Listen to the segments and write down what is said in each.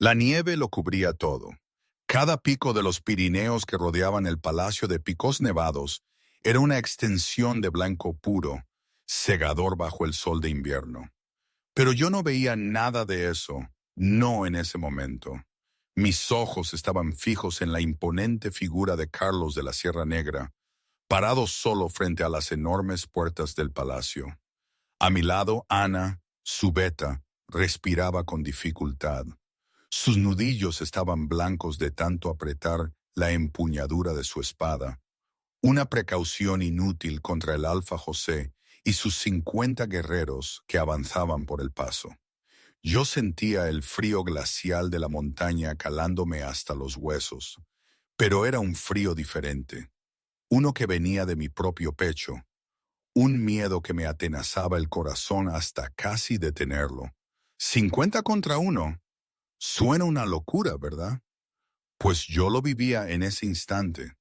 La nieve lo cubría todo. Cada pico de los Pirineos que rodeaban el Palacio de Picos Nevados era una extensión de blanco puro, cegador bajo el sol de invierno. Pero yo no veía nada de eso, no en ese momento. Mis ojos estaban fijos en la imponente figura de Carlos de la Sierra Negra, parado solo frente a las enormes puertas del palacio. A mi lado, Ana, su beta, respiraba con dificultad. Sus nudillos estaban blancos de tanto apretar la empuñadura de su espada, una precaución inútil contra el Alfa José y sus 50 guerreros que avanzaban por el paso. Yo sentía el frío glacial de la montaña calándome hasta los huesos, pero era un frío diferente, uno que venía de mi propio pecho, un miedo que me atenazaba el corazón hasta casi detenerlo. 50 contra 1. Suena una locura, ¿verdad? Pues yo lo vivía en ese instante.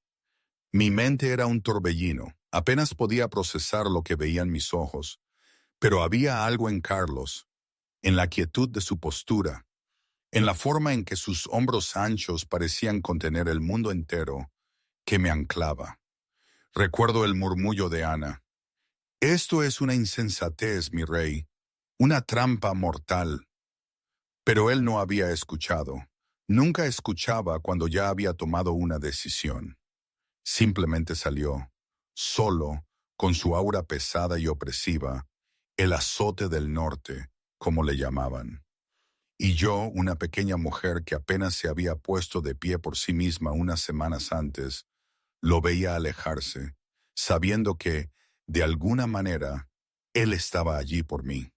Mi mente era un torbellino, apenas podía procesar lo que veían mis ojos, pero había algo en Carlos, en la quietud de su postura, en la forma en que sus hombros anchos parecían contener el mundo entero, que me anclaba. Recuerdo el murmullo de Ana. Esto es una insensatez, mi rey, una trampa mortal. Pero él no había escuchado. Nunca escuchaba cuando ya había tomado una decisión. Simplemente salió, solo, con su aura pesada y opresiva, el azote del norte, como le llamaban. Y yo, una pequeña mujer que apenas se había puesto de pie por sí misma unas semanas antes, lo veía alejarse, sabiendo que, de alguna manera, él estaba allí por mí.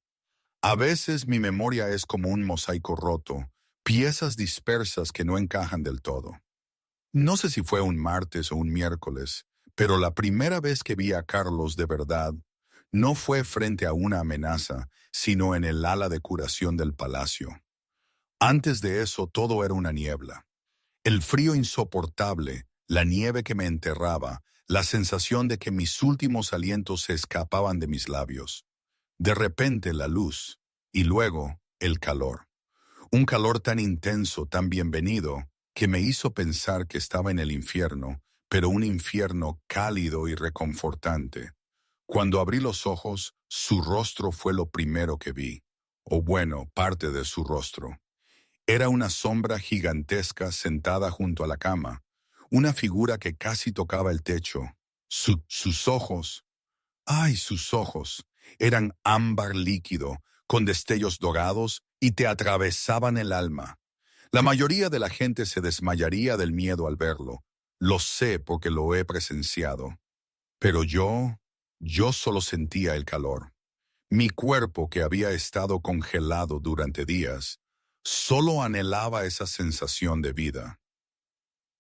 A veces mi memoria es como un mosaico roto, piezas dispersas que no encajan del todo. No sé si fue un martes o un miércoles, pero la primera vez que vi a Carlos de verdad no fue frente a una amenaza, sino en el ala de curación del palacio. Antes de eso todo era una niebla. El frío insoportable, la nieve que me enterraba, la sensación de que mis últimos alientos se escapaban de mis labios. De repente la luz, y luego el calor. Un calor tan intenso, tan bienvenido, que me hizo pensar que estaba en el infierno, pero un infierno cálido y reconfortante. Cuando abrí los ojos, su rostro fue lo primero que vi, o bueno, parte de su rostro. Era una sombra gigantesca sentada junto a la cama, una figura que casi tocaba el techo. Sus ojos, ¡ay, sus ojos! Eran ámbar líquido, con destellos dorados, y te atravesaban el alma. La mayoría de la gente se desmayaría del miedo al verlo. Lo sé porque lo he presenciado. Pero yo solo sentía el calor. Mi cuerpo, que había estado congelado durante días, solo anhelaba esa sensación de vida.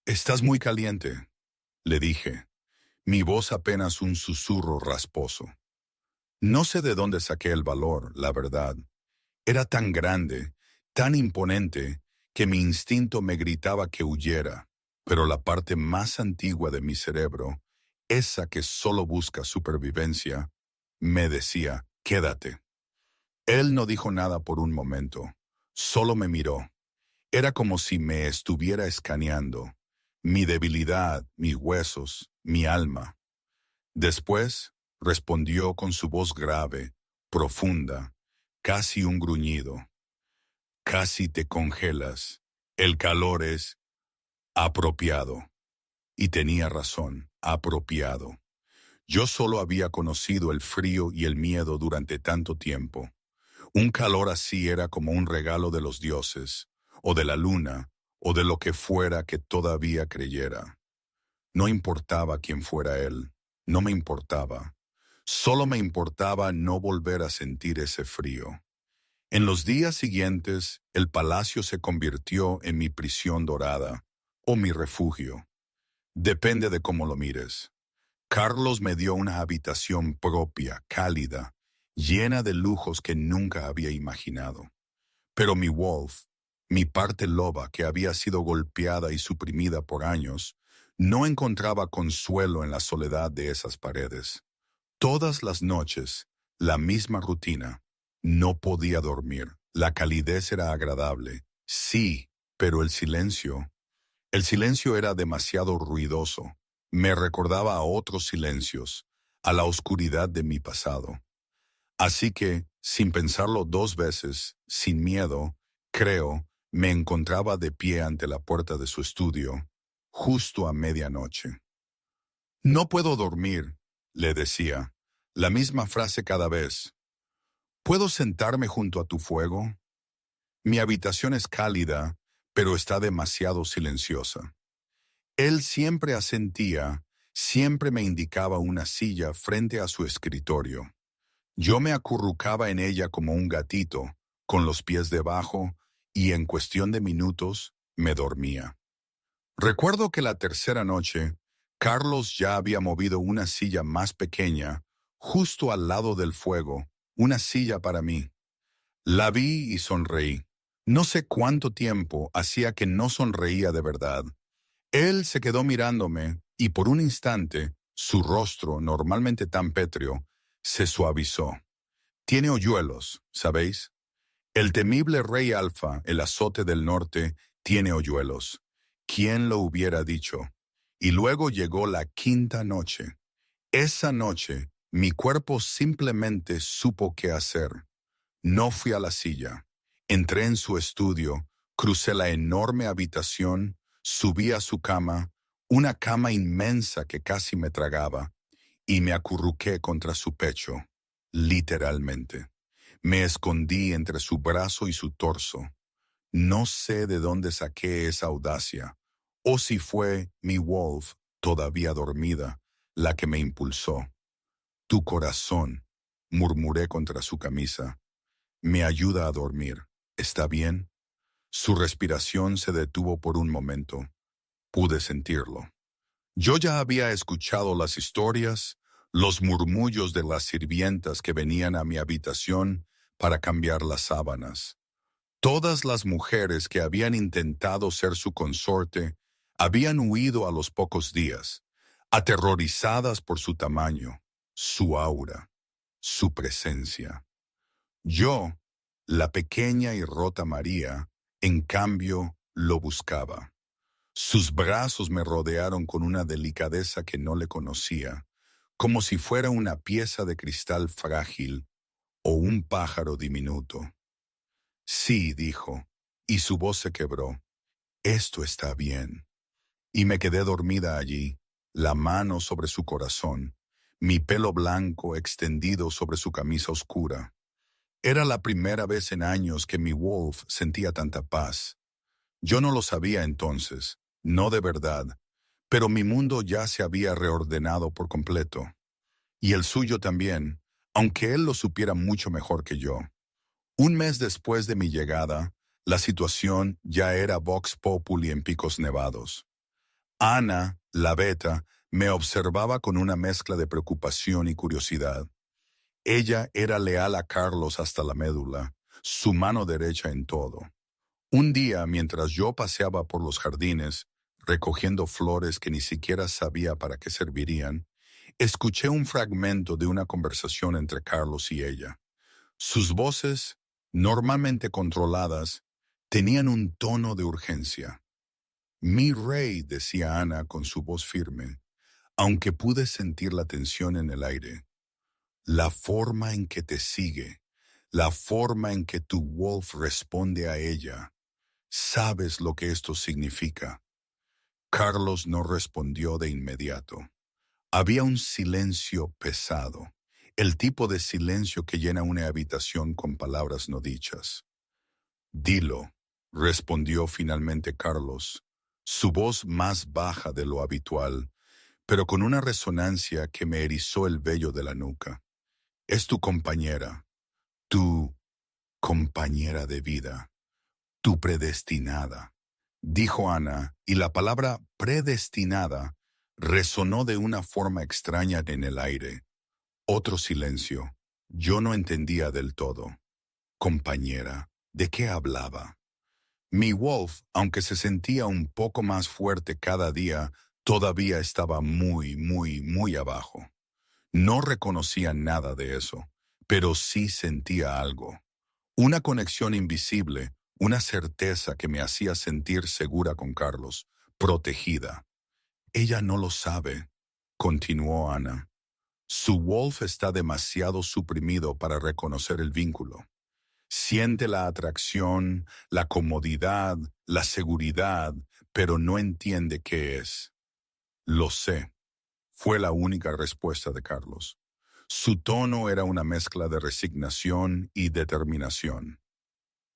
«Estás muy caliente», le dije, mi voz apenas un susurro rasposo. No sé de dónde saqué el valor, la verdad. Era tan grande, tan imponente, que mi instinto me gritaba que huyera, pero la parte más antigua de mi cerebro, esa que solo busca supervivencia, me decía, «Quédate». Él no dijo nada por un momento, solo me miró. Era como si me estuviera escaneando, mi debilidad, mis huesos, mi alma. Después respondió con su voz grave, profunda, casi un gruñido. «Casi te congelas. El calor es apropiado». Y tenía razón, apropiado. Yo solo había conocido el frío y el miedo durante tanto tiempo. Un calor así era como un regalo de los dioses, o de la luna, o de lo que fuera que todavía creyera. No importaba quién fuera él, no me importaba. Solo me importaba no volver a sentir ese frío. En los días siguientes, el palacio se convirtió en mi prisión dorada, o mi refugio. Depende de cómo lo mires. Carlos me dio una habitación propia, cálida, llena de lujos que nunca había imaginado. Pero mi Wolf, mi parte loba que había sido golpeada y suprimida por años, no encontraba consuelo en la soledad de esas paredes. Todas las noches, la misma rutina. No podía dormir. La calidez era agradable, sí, Pero el silencio era demasiado ruidoso. Me recordaba a otros silencios, a la oscuridad de mi pasado. Así que, sin pensarlo dos veces, sin miedo, creo, me encontraba de pie ante la puerta de su estudio, justo a medianoche. No puedo dormir, le decía, la misma frase cada vez. ¿Puedo sentarme junto a tu fuego? Mi habitación es cálida, pero está demasiado silenciosa. Él siempre asentía, siempre me indicaba una silla frente a su escritorio. Yo me acurrucaba en ella como un gatito, con los pies debajo, y en cuestión de minutos me dormía. Recuerdo que la tercera noche, Carlos ya había movido una silla más pequeña, justo al lado del fuego, una silla para mí. La vi y sonreí. No sé cuánto tiempo hacía que no sonreía de verdad. Él se quedó mirándome y por un instante, su rostro, normalmente tan pétreo, se suavizó. Tiene hoyuelos, ¿sabéis? El temible rey Alfa, el azote del norte, tiene hoyuelos. ¿Quién lo hubiera dicho? Y luego llegó la quinta noche. Esa noche, mi cuerpo simplemente supo qué hacer. No fui a la silla. Entré en su estudio, crucé la enorme habitación, subí a su cama, una cama inmensa que casi me tragaba, y me acurruqué contra su pecho, literalmente. Me escondí entre su brazo y su torso. No sé de dónde saqué esa audacia, o si fue mi Wolf, todavía dormida, la que me impulsó. Tu corazón, murmuré contra su camisa, me ayuda a dormir. ¿Está bien? Su respiración se detuvo por un momento. Pude sentirlo. Yo ya había escuchado las historias, los murmullos de las sirvientas que venían a mi habitación para cambiar las sábanas. Todas las mujeres que habían intentado ser su consorte habían huido a los pocos días, aterrorizadas por su tamaño, su aura, su presencia. Yo, la pequeña y rota María, en cambio, lo buscaba. Sus brazos me rodearon con una delicadeza que no le conocía, como si fuera una pieza de cristal frágil o un pájaro diminuto. Sí, dijo, y su voz se quebró. Esto está bien. Y me quedé dormida allí, la mano sobre su corazón, mi pelo blanco extendido sobre su camisa oscura. Era la primera vez en años que mi Wolf sentía tanta paz. Yo no lo sabía entonces, no de verdad, pero mi mundo ya se había reordenado por completo. Y el suyo también, aunque él lo supiera mucho mejor que yo. Un mes después de mi llegada, la situación ya era Vox Populi en Picos Nevados. Ana, la beta, me observaba con una mezcla de preocupación y curiosidad. Ella era leal a Carlos hasta la médula, su mano derecha en todo. Un día, mientras yo paseaba por los jardines, recogiendo flores que ni siquiera sabía para qué servirían, escuché un fragmento de una conversación entre Carlos y ella. Sus voces, normalmente controladas, tenían un tono de urgencia. Mi rey, decía Ana con su voz firme, aunque pude sentir la tensión en el aire. La forma en que te sigue, la forma en que tu Wolf responde a ella. ¿Sabes lo que esto significa? Carlos no respondió de inmediato. Había un silencio pesado, el tipo de silencio que llena una habitación con palabras no dichas. Dilo, respondió finalmente Carlos, su voz más baja de lo habitual, pero con una resonancia que me erizó el vello de la nuca. Es tu compañera, tu compañera de vida, tu predestinada, dijo Ana, y la palabra predestinada resonó de una forma extraña en el aire. Otro silencio. Yo no entendía del todo. Compañera, ¿de qué hablaba? Mi Wolf, aunque se sentía un poco más fuerte cada día, todavía estaba muy abajo. No reconocía nada de eso, pero sí sentía algo. Una conexión invisible, una certeza que me hacía sentir segura con Carlos, protegida. Ella no lo sabe, continuó Ana. Su Wolf está demasiado suprimido para reconocer el vínculo. Siente la atracción, la comodidad, la seguridad, pero no entiende qué es. Lo sé, fue la única respuesta de Carlos. Su tono era una mezcla de resignación y determinación.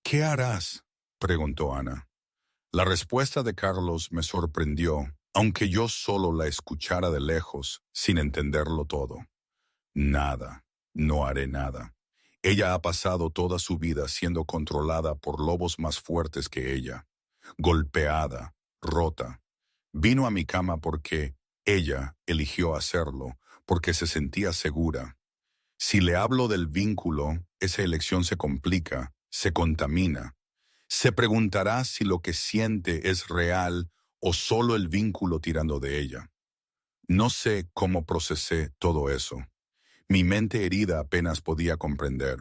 ¿Qué harás?, preguntó Ana. La respuesta de Carlos me sorprendió, aunque yo solo la escuchara de lejos, sin entenderlo todo. Nada, no haré nada. Ella ha pasado toda su vida siendo controlada por lobos más fuertes que ella, golpeada, rota. Vino a mi cama porque ella eligió hacerlo, porque se sentía segura. Si le hablo del vínculo, esa elección se complica, se contamina. Se preguntará si lo que siente es real o solo el vínculo tirando de ella. No sé cómo procesé todo eso. Mi mente herida apenas podía comprender.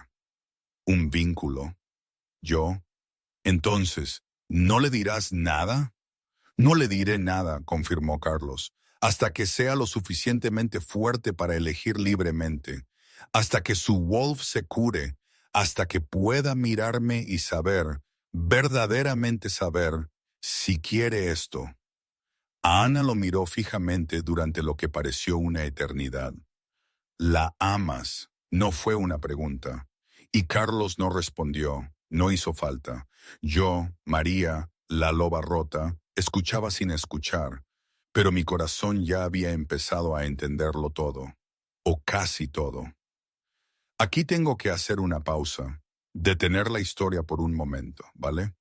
¿Un vínculo? ¿Yo? Entonces, ¿no le dirás nada? No le diré nada, confirmó Carlos, hasta que sea lo suficientemente fuerte para elegir libremente, hasta que su Wolf se cure, hasta que pueda mirarme y saber, verdaderamente saber, si quiere esto. Ana lo miró fijamente durante lo que pareció una eternidad. ¿La amas? No fue una pregunta. Y Carlos no respondió, no hizo falta. Yo, María, la loba rota, escuchaba sin escuchar, pero mi corazón ya había empezado a entenderlo todo, o casi todo. Aquí tengo que hacer una pausa, detener la historia por un momento, ¿vale?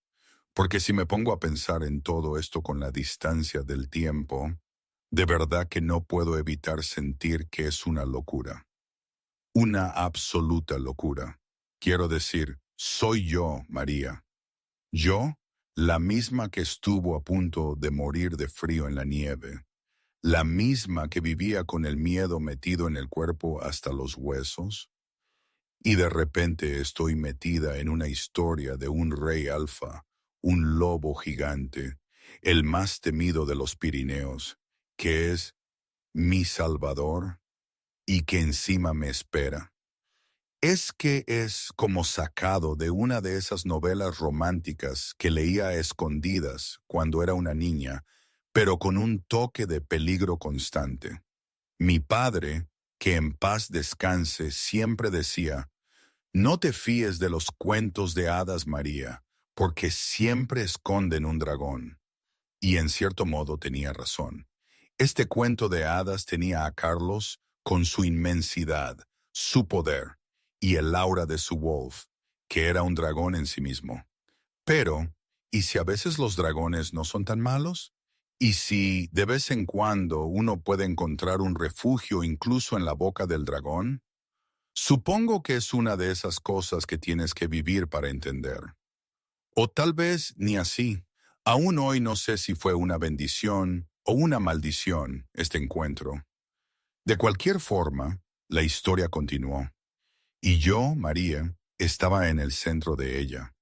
Porque si me pongo a pensar en todo esto con la distancia del tiempo, de verdad que no puedo evitar sentir que es una locura. Una absoluta locura. Quiero decir, soy yo, María. Yo, la misma que estuvo a punto de morir de frío en la nieve. La misma que vivía con el miedo metido en el cuerpo hasta los huesos. Y de repente estoy metida en una historia de un rey alfa, un lobo gigante, el más temido de los Pirineos, que es mi salvador y que encima me espera. Es que es como sacado de una de esas novelas románticas que leía a escondidas cuando era una niña, pero con un toque de peligro constante. Mi padre, que en paz descanse, siempre decía: no te fíes de los cuentos de hadas, María, porque siempre esconden un dragón. Y en cierto modo tenía razón. Este cuento de hadas tenía a Carlos con su inmensidad, su poder y el aura de su Wolf, que era un dragón en sí mismo. Pero, ¿y si a veces los dragones no son tan malos? ¿Y si de vez en cuando uno puede encontrar un refugio incluso en la boca del dragón? Supongo que es una de esas cosas que tienes que vivir para entender. O tal vez ni así. Aún hoy no sé si fue una bendición o una maldición este encuentro. De cualquier forma, la historia continuó. Y yo, María, estaba en el centro de ella.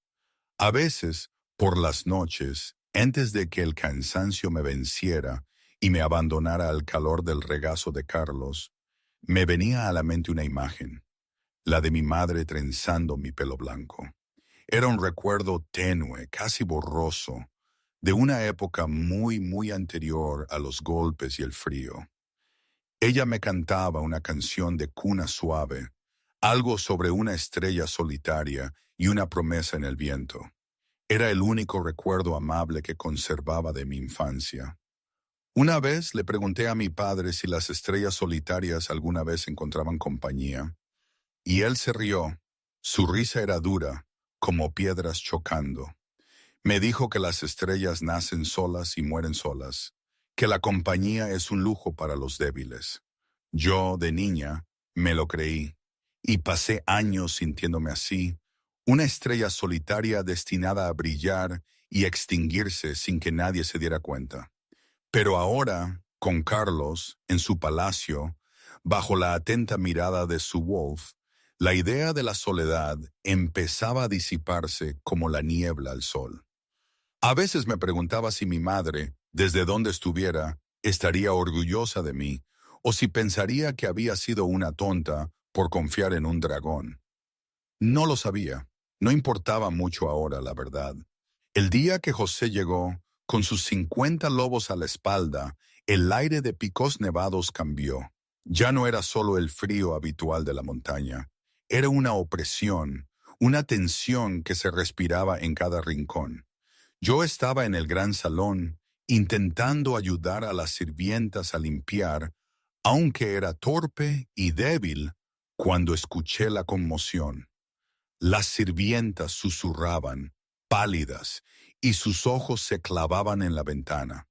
A veces, por las noches, antes de que el cansancio me venciera y me abandonara al calor del regazo de Carlos, me venía a la mente una imagen, la de mi madre trenzando mi pelo blanco. Era un recuerdo tenue, casi borroso, de una época muy, muy anterior a los golpes y el frío. Ella me cantaba una canción de cuna suave, algo sobre una estrella solitaria y una promesa en el viento. Era el único recuerdo amable que conservaba de mi infancia. Una vez le pregunté a mi padre si las estrellas solitarias alguna vez encontraban compañía, y él se rió. Su risa era dura, como piedras chocando. Me dijo que las estrellas nacen solas y mueren solas, que la compañía es un lujo para los débiles. Yo, de niña, me lo creí, y pasé años sintiéndome así, una estrella solitaria destinada a brillar y extinguirse sin que nadie se diera cuenta. Pero ahora, con Carlos, en su palacio, bajo la atenta mirada de su Wolf, La idea de la soledad empezaba a disiparse como la niebla al sol. A veces me preguntaba si mi madre, desde donde estuviera, estaría orgullosa de mí, o si pensaría que había sido una tonta por confiar en un dragón. No lo sabía. No importaba mucho ahora, la verdad. El día que José llegó, con sus 50 lobos a la espalda, el aire de Picos Nevados cambió. Ya no era solo el frío habitual de la montaña. Era una opresión, una tensión que se respiraba en cada rincón. Yo estaba en el gran salón, intentando ayudar a las sirvientas a limpiar, aunque era torpe y débil, cuando escuché la conmoción. Las sirvientas susurraban, pálidas, y sus ojos se clavaban en la ventana.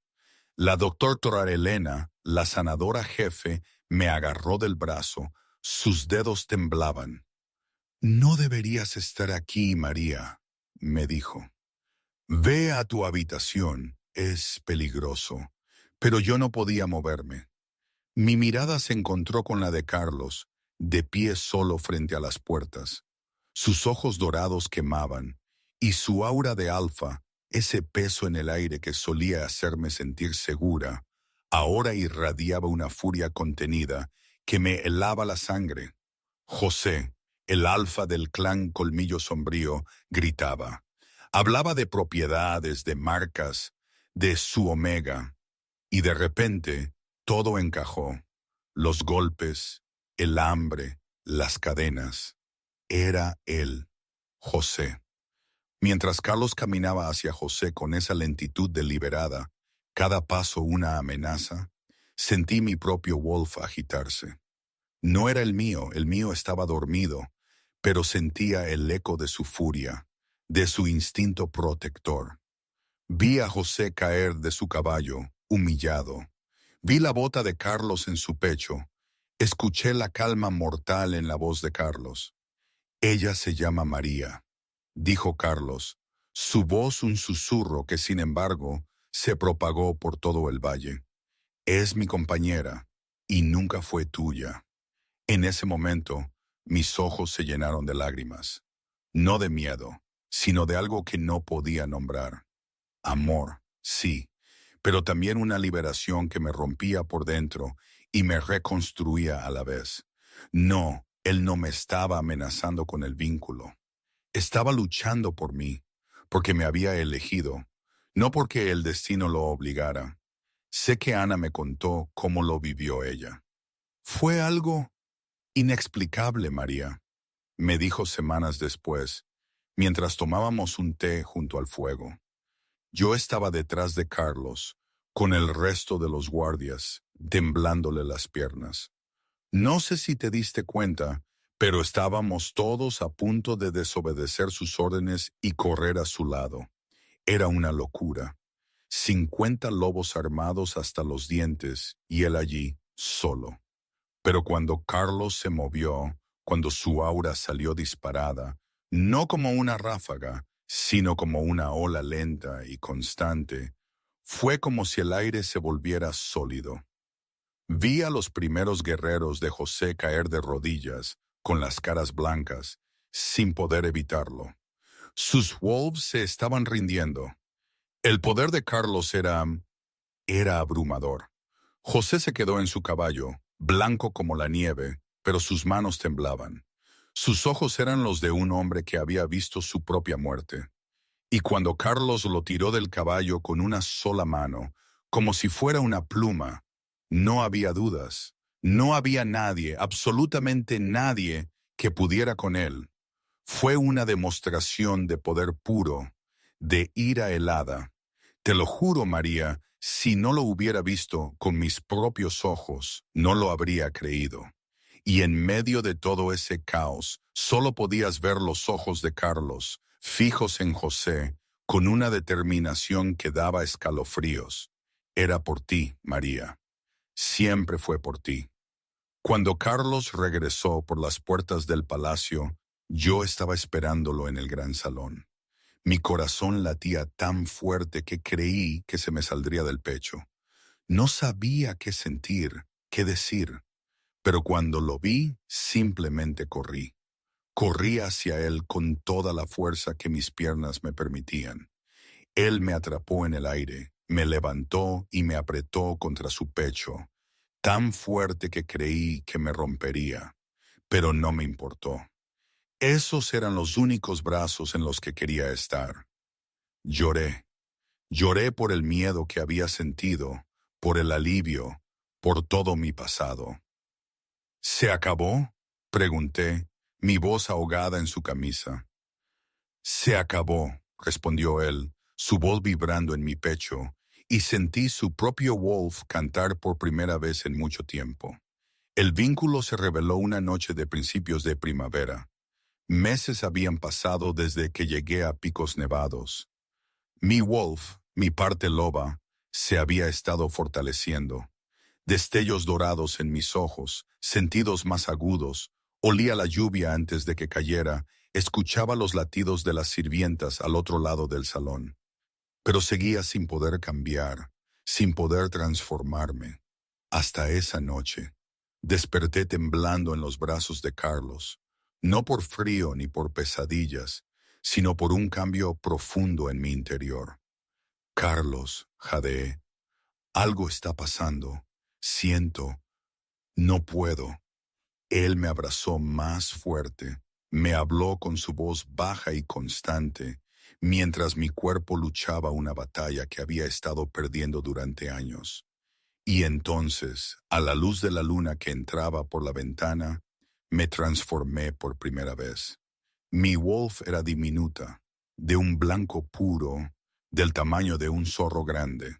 La doctora Elena, la sanadora jefe, me agarró del brazo. Sus dedos temblaban. «No deberías estar aquí, María», me dijo. «Ve a tu habitación, es peligroso». Pero yo no podía moverme. Mi mirada se encontró con la de Carlos, de pie solo frente a las puertas. Sus ojos dorados quemaban, y su aura de alfa, ese peso en el aire que solía hacerme sentir segura, ahora irradiaba una furia contenida que me helaba la sangre. José, el alfa del clan Colmillo Sombrío, gritaba. Hablaba de propiedades, de marcas, de su omega, y de repente todo encajó. Los golpes, el hambre, las cadenas. Era él, José. Mientras Carlos caminaba hacia José con esa lentitud deliberada, cada paso una amenaza, sentí mi propio Wolf agitarse. No era el mío estaba dormido, pero sentía el eco de su furia, de su instinto protector. Vi a José caer de su caballo, humillado. Vi la bota de Carlos en su pecho. Escuché la calma mortal en la voz de Carlos. «Ella se llama María», dijo Carlos, su voz un susurro que, sin embargo, se propagó por todo el valle. «Es mi compañera, y nunca fue tuya». En ese momento, mis ojos se llenaron de lágrimas. No de miedo, sino de algo que no podía nombrar. Amor, sí, pero también una liberación que me rompía por dentro y me reconstruía a la vez. No, él no me estaba amenazando con el vínculo. Estaba luchando por mí, porque me había elegido, no porque el destino lo obligara. Sé que Ana me contó cómo lo vivió ella. «Fue algo inexplicable, María», me dijo semanas después, mientras tomábamos un té junto al fuego. Yo estaba detrás de Carlos, con el resto de los guardias, temblándole las piernas. No sé si te diste cuenta, pero estábamos todos a punto de desobedecer sus órdenes y correr a su lado. Era una locura. 50 lobos armados hasta los dientes y él allí, solo. Pero cuando Carlos se movió, cuando su aura salió disparada, no como una ráfaga, sino como una ola lenta y constante, fue como si el aire se volviera sólido. Vi a los primeros guerreros de José caer de rodillas, con las caras blancas, sin poder evitarlo. Sus wolves se estaban rindiendo. El poder de Carlos era abrumador. José se quedó en su caballo, blanco como la nieve, pero sus manos temblaban. Sus ojos eran los de un hombre que había visto su propia muerte. Y cuando Carlos lo tiró del caballo con una sola mano, como si fuera una pluma, no había dudas. No había nadie, absolutamente nadie, que pudiera con él. Fue una demostración de poder puro, de ira helada. Te lo juro, María, si no lo hubiera visto con mis propios ojos, no lo habría creído. Y en medio de todo ese caos, solo podías ver los ojos de Carlos, fijos en José, con una determinación que daba escalofríos. Era por ti, María. Siempre fue por ti. Cuando Carlos regresó por las puertas del palacio, yo estaba esperándolo en el gran salón. Mi corazón latía tan fuerte que creí que se me saldría del pecho. No sabía qué sentir, qué decir, pero cuando lo vi, simplemente corrí. Corrí hacia él con toda la fuerza que mis piernas me permitían. Él me atrapó en el aire, me levantó y me apretó contra su pecho, tan fuerte que creí que me rompería, pero no me importó. Esos eran los únicos brazos en los que quería estar. Lloré. Lloré por el miedo que había sentido, por el alivio, por todo mi pasado. ¿Se acabó?, pregunté, mi voz ahogada en su camisa. Se acabó, respondió él, su voz vibrando en mi pecho, y sentí su propio Wolf cantar por primera vez en mucho tiempo. El vínculo se reveló una noche de principios de primavera. Meses habían pasado desde que llegué a Picos Nevados. Mi Wolf, mi parte loba, se había estado fortaleciendo. Destellos dorados en mis ojos, sentidos más agudos, olía la lluvia antes de que cayera, escuchaba los latidos de las sirvientas al otro lado del salón. Pero seguía sin poder cambiar, sin poder transformarme. Hasta esa noche, desperté temblando en los brazos de Carlos, no por frío ni por pesadillas, sino por un cambio profundo en mi interior. Carlos, jadeé, algo está pasando. Siento, no puedo. Él me abrazó más fuerte, me habló con su voz baja y constante, mientras mi cuerpo luchaba una batalla que había estado perdiendo durante años. Y entonces, a la luz de la luna que entraba por la ventana, me transformé por primera vez. Mi Wolf era diminuta, de un blanco puro, del tamaño de un zorro grande.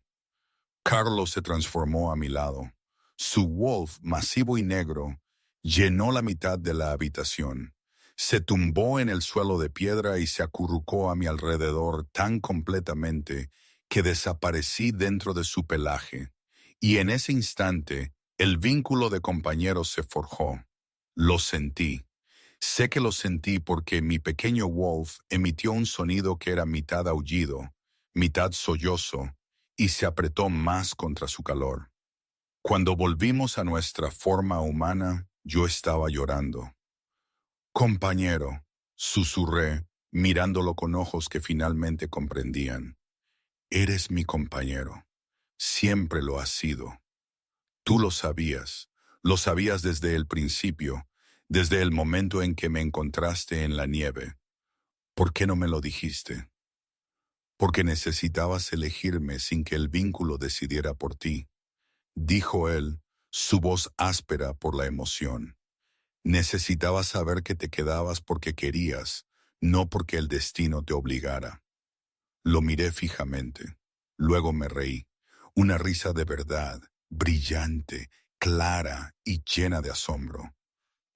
Carlos se transformó a mi lado. Su Wolf, masivo y negro, llenó la mitad de la habitación. Se tumbó en el suelo de piedra y se acurrucó a mi alrededor tan completamente que desaparecí dentro de su pelaje. Y en ese instante, el vínculo de compañeros se forjó. Lo sentí. Sé que lo sentí porque mi pequeño Wolf emitió un sonido que era mitad aullido, mitad sollozo, y se apretó más contra su calor. Cuando volvimos a nuestra forma humana, yo estaba llorando. Compañero, susurré, mirándolo con ojos que finalmente comprendían. Eres mi compañero. Siempre lo has sido. Tú lo sabías desde el principio, desde el momento en que me encontraste en la nieve. ¿Por qué no me lo dijiste? Porque necesitabas elegirme sin que el vínculo decidiera por ti, dijo él, su voz áspera por la emoción. Necesitabas saber que te quedabas porque querías, no porque el destino te obligara. Lo miré fijamente. Luego me reí. Una risa de verdad, brillante, clara y llena de asombro.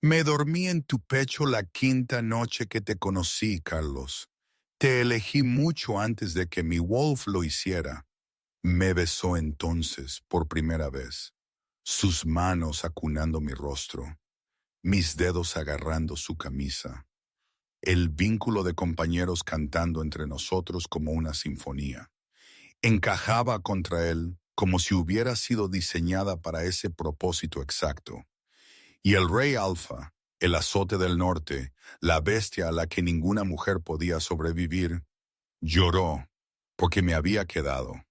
Me dormí en tu pecho la quinta noche que te conocí, Carlos. Te elegí mucho antes de que mi Wolf lo hiciera. Me besó entonces por primera vez, sus manos acunando mi rostro, mis dedos agarrando su camisa, el vínculo de compañeros cantando entre nosotros como una sinfonía. Encajaba contra él como si hubiera sido diseñada para ese propósito exacto. Y el rey Alfa, el azote del norte, la bestia a la que ninguna mujer podía sobrevivir, lloró porque me había quedado,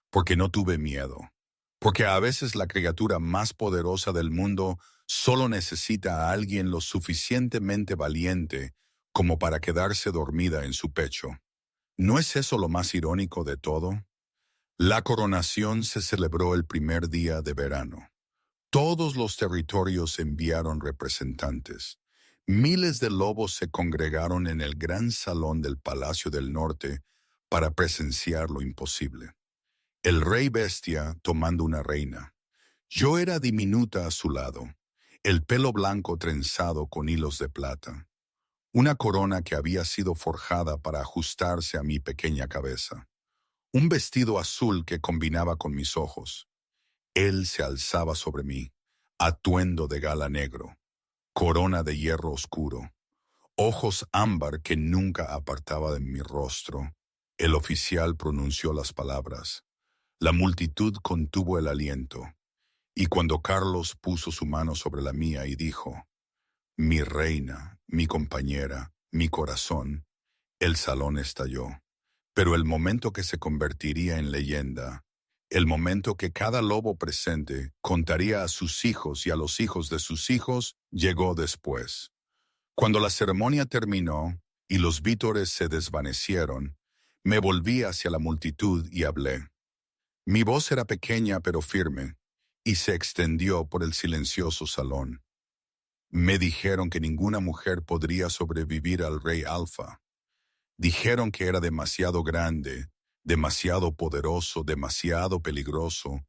porque no tuve miedo, porque a veces la criatura más poderosa del mundo solo necesita a alguien lo suficientemente valiente como para quedarse dormida en su pecho. ¿No es eso lo más irónico de todo? La coronación se celebró el primer día de verano. Todos los territorios enviaron representantes. Miles de lobos se congregaron en el gran salón del Palacio del Norte para presenciar lo imposible. El rey bestia tomando una reina. Yo era diminuta a su lado, el pelo blanco trenzado con hilos de plata. Una corona que había sido forjada para ajustarse a mi pequeña cabeza. Un vestido azul que combinaba con mis ojos. Él se alzaba sobre mí, atuendo de gala negro, corona de hierro oscuro, ojos ámbar que nunca apartaba de mi rostro. El oficial pronunció las palabras. La multitud contuvo el aliento, y cuando Carlos puso su mano sobre la mía y dijo, Mi reina, mi compañera, mi corazón. El salón estalló. Pero el momento que se convertiría en leyenda, el momento que cada lobo presente contaría a sus hijos y a los hijos de sus hijos, llegó después. Cuando la ceremonia terminó y los vítores se desvanecieron, me volví hacia la multitud y hablé. Mi voz era pequeña pero firme, y se extendió por el silencioso salón. Me dijeron que ninguna mujer podría sobrevivir al rey Alfa. Dijeron que era demasiado grande, demasiado poderoso, demasiado peligroso,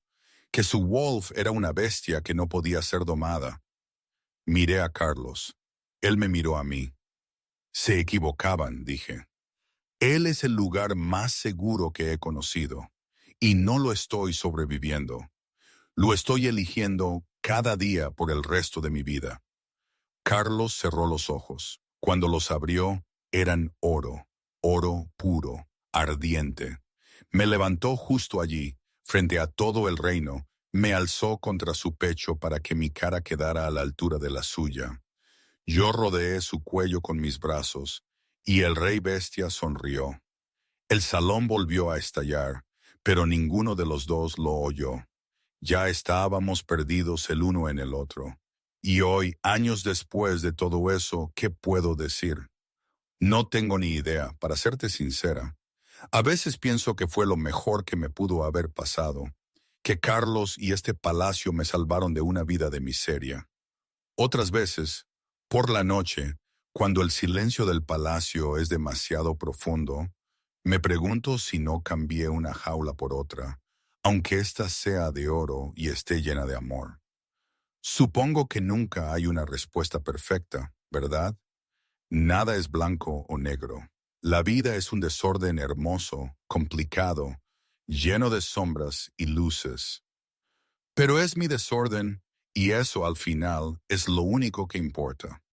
que su Wolf era una bestia que no podía ser domada. Miré a Carlos. Él me miró a mí. Se equivocaban, dije. Él es el lugar más seguro que he conocido, y no lo estoy sobreviviendo. Lo estoy eligiendo cada día por el resto de mi vida. Carlos cerró los ojos. Cuando los abrió, eran oro, oro puro, ardiente. Me levantó justo allí, frente a todo el reino, me alzó contra su pecho para que mi cara quedara a la altura de la suya. Yo rodeé su cuello con mis brazos, y el rey bestia sonrió. El salón volvió a estallar, pero ninguno de los dos lo oyó. Ya estábamos perdidos el uno en el otro. Y hoy, años después de todo eso, ¿qué puedo decir? No tengo ni idea, para serte sincera. A veces pienso que fue lo mejor que me pudo haber pasado, que Carlos y este palacio me salvaron de una vida de miseria. Otras veces, por la noche, cuando el silencio del palacio es demasiado profundo, me pregunto si no cambié una jaula por otra, aunque ésta sea de oro y esté llena de amor. Supongo que nunca hay una respuesta perfecta, ¿verdad? Nada es blanco o negro. La vida es un desorden hermoso, complicado, lleno de sombras y luces. Pero es mi desorden, y eso al final es lo único que importa.